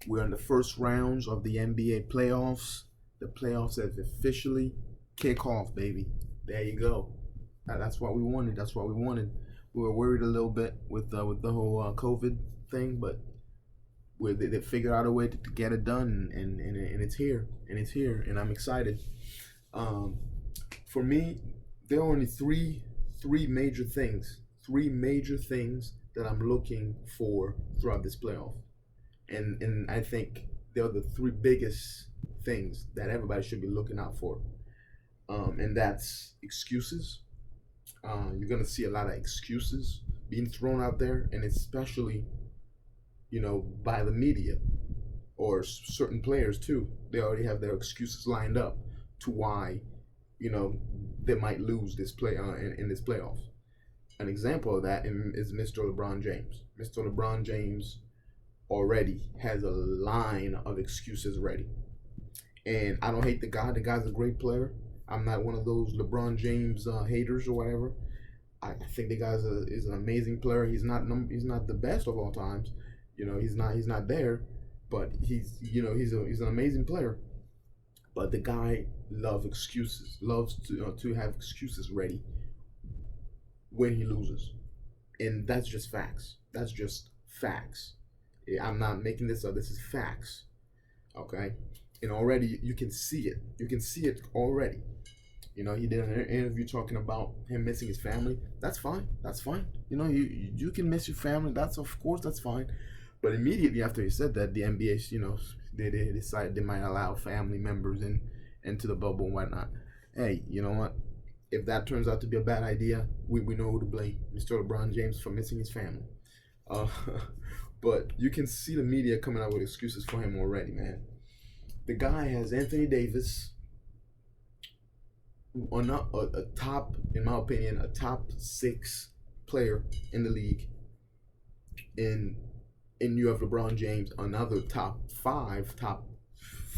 We're in the first rounds of the NBA playoffs. The playoffs have officially kick off, baby. There you go. That's what we wanted. That's what we wanted. We were worried a little bit with the whole COVID thing, but they figured out a way to get it done, and it's here, and it's here, and I'm excited. Um, for me, there are only three major things that I'm looking for throughout this playoff, and I think they're the three biggest things that everybody should be looking out for, and that's excuses. You're gonna see a lot of excuses being thrown out there, and especially by the media or certain players too. They already have their excuses lined up to why they might lose this play in this playoff. An example of that is Mr. LeBron James. Mr. LeBron James already has a line of excuses ready. And I don't hate the guy. The guy's a great player. I'm not one of those LeBron James haters or whatever. I think the guy is an amazing player. He's not the best of all times. He's not there, but he's an amazing player. But the guy loves excuses. Loves to have excuses ready when he loses, and that's just facts. That's just facts. I'm not making this up. This is facts. Okay, and already you can see it. You can see it already. He did an interview talking about him missing his family. That's fine. That's fine. You can miss your family. That's fine. But immediately after he said that, the NBA, they decided they might allow family members into the bubble and whatnot. Hey, you know what? If that turns out to be a bad idea, we know who to blame. Mr. LeBron James for missing his family. Uh, but you can see the media coming out with excuses for him already, man. The guy has Anthony Davis, a top, in my opinion, a top 6 player in the league. And you have LeBron James, another top 5, top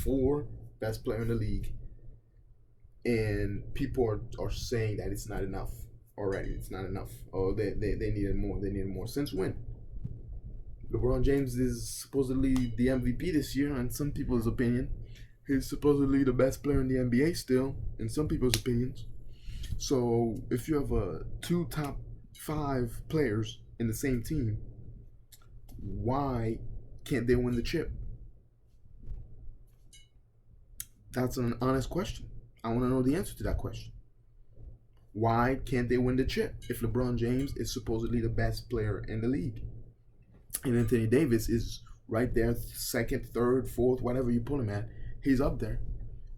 4 best player in the league. And people are saying that it's not enough already. It's not enough. Oh, they needed more. They needed more. Since when? LeBron James is supposedly the MVP this year, in some people's opinion. He's supposedly the best player in the NBA still, in some people's opinions. So if you have 2 top 5 players in the same team, why can't they win the chip? That's an honest question. I want to know the answer to that question. Why can't they win the chip if LeBron James is supposedly the best player in the league? And Anthony Davis is right there, second, third, fourth, whatever you put him at. He's up there.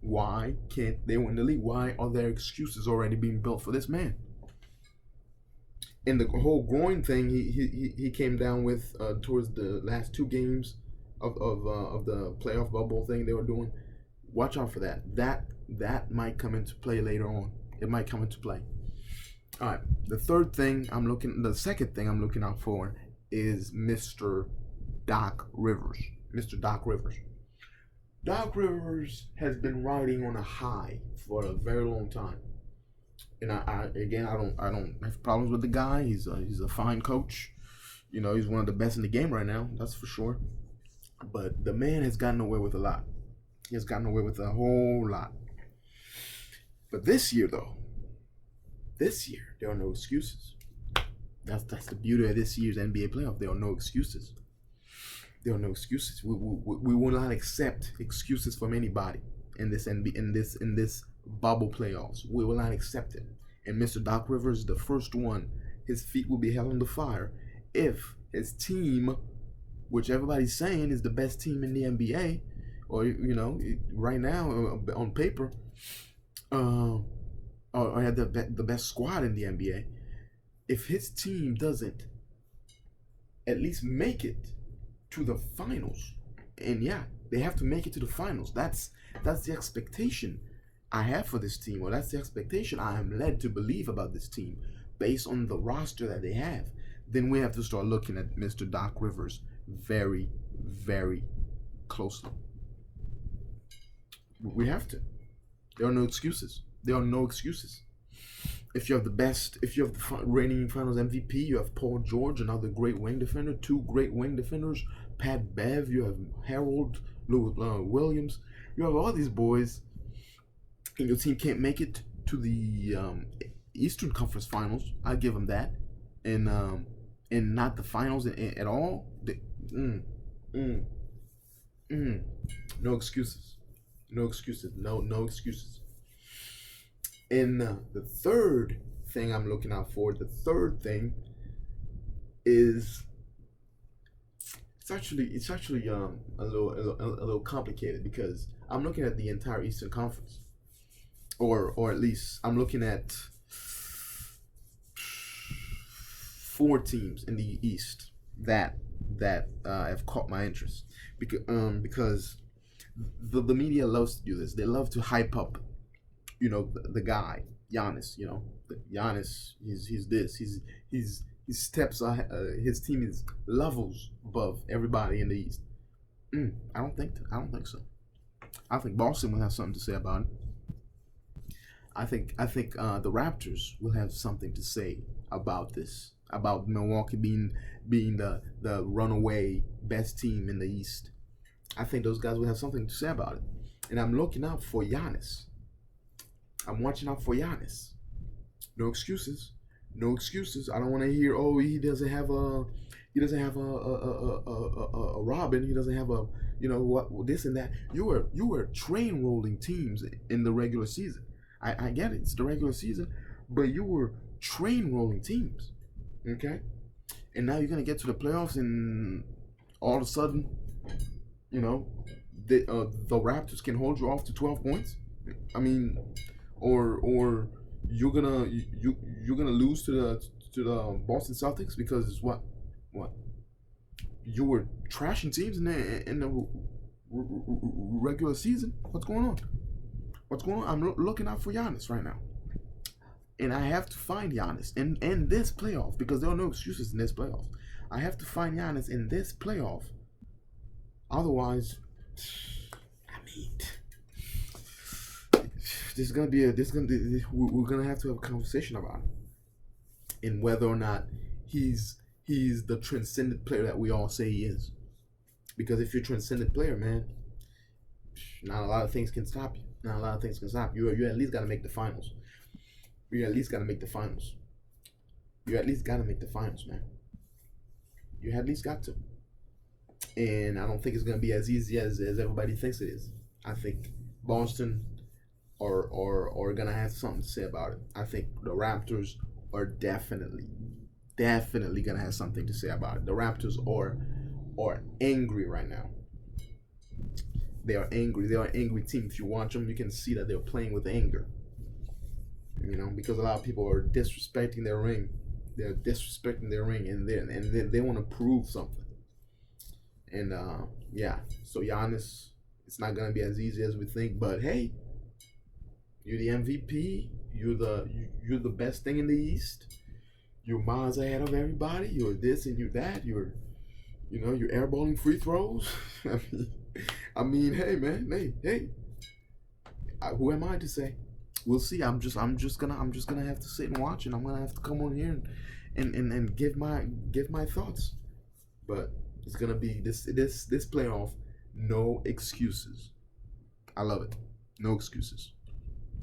Why can't they win the league? Why are there excuses already being built for this man? And the whole groin thing, he came down with towards the last 2 games of the playoff bubble thing they were doing. Watch out for that. That might come into play later on. It might come into play. All right. The second thing I'm looking out for is Mr. Doc Rivers. Mr. Doc Rivers. Doc Rivers has been riding on a high for a very long time. And I don't have problems with the guy. He's a fine coach. He's one of the best in the game right now. That's for sure. But the man has gotten away with a lot. He has gotten away with a whole lot. But this year, there are no excuses. That's the beauty of this year's NBA playoff. There are no excuses. There are no excuses. We will not accept excuses from anybody in this bubble playoffs. We will not accept it. And Mr. Doc Rivers is the first one. His feet will be held on the fire if his team, which everybody's saying is the best team in the NBA, or right now on paper, or had the best squad in the NBA. If his team doesn't at least make it to the finals, and yeah, they have to make it to the finals. That's the expectation I have for this team, or that's the expectation I am led to believe about this team based on the roster that they have. Then we have to start looking at Mr. Doc Rivers very, very closely. We have to. There are no excuses. There are no excuses. If you have the reigning Finals MVP, you have Paul George, another great wing defender, 2 great wing defenders, Pat Bev, you have Harold Williams, you have all these boys, and your team can't make it to the Eastern Conference Finals. I give them that, and not the finals at all. Mm, mm, mm. No excuses. No excuses. No excuses. And the third thing I'm looking out for, the third thing is it's actually a little complicated because I'm looking at the entire Eastern Conference, or at least I'm looking at four teams in the East that have caught my interest because the media loves to do this. They love to hype up, the guy Giannis. Giannis. He's this. He steps. His team is levels above everybody in the East. I don't think so. I think Boston will have something to say about it. I think the Raptors will have something to say about this. About Milwaukee being the runaway best team in the East. I think those guys will have something to say about it. And I'm looking out for Giannis. I'm watching out for Giannis. No excuses. No excuses. I don't want to hear, oh, he doesn't have a Robin. He doesn't have a what this and that. You were train rolling teams in the regular season. I get it. It's the regular season, but you were train rolling teams. Okay? And now you're gonna get to the playoffs and all of a sudden, the Raptors can hold you off to 12 points. I mean, or you're gonna lose to the Boston Celtics because what you were trashing teams in the regular season. What's going on? I'm looking out for Giannis right now, and I have to find Giannis in this playoff because there are no excuses in this playoff. I have to find Giannis in this playoff. Otherwise, I mean, we're gonna have to have a conversation about it, and whether or not he's the transcendent player that we all say he is. Because if you're a transcendent player, man, not a lot of things can stop you. Not a lot of things can stop you. You at least gotta make the finals. You at least gotta make the finals. You at least gotta make the finals, man. You at least got to. And I don't think it's gonna be as easy as everybody thinks it is. I think Boston are gonna have something to say about it. I think the Raptors are definitely gonna have something to say about it. The Raptors are angry right now. They are angry. They are an angry team. If you watch them, you can see that they're playing with anger. Because a lot of people are disrespecting their ring. They're disrespecting their ring, and they want to prove something. And so Giannis, it's not gonna be as easy as we think. But hey, you're the MVP. You're the best thing in the East. You're miles ahead of everybody. You're this and you're that. You're airballing free throws. I mean, hey man, hey. Who am I to say? We'll see. I'm just gonna have to sit and watch, and I'm gonna have to come on here and give my thoughts. But it's gonna be this playoff. No excuses. I love it. No excuses.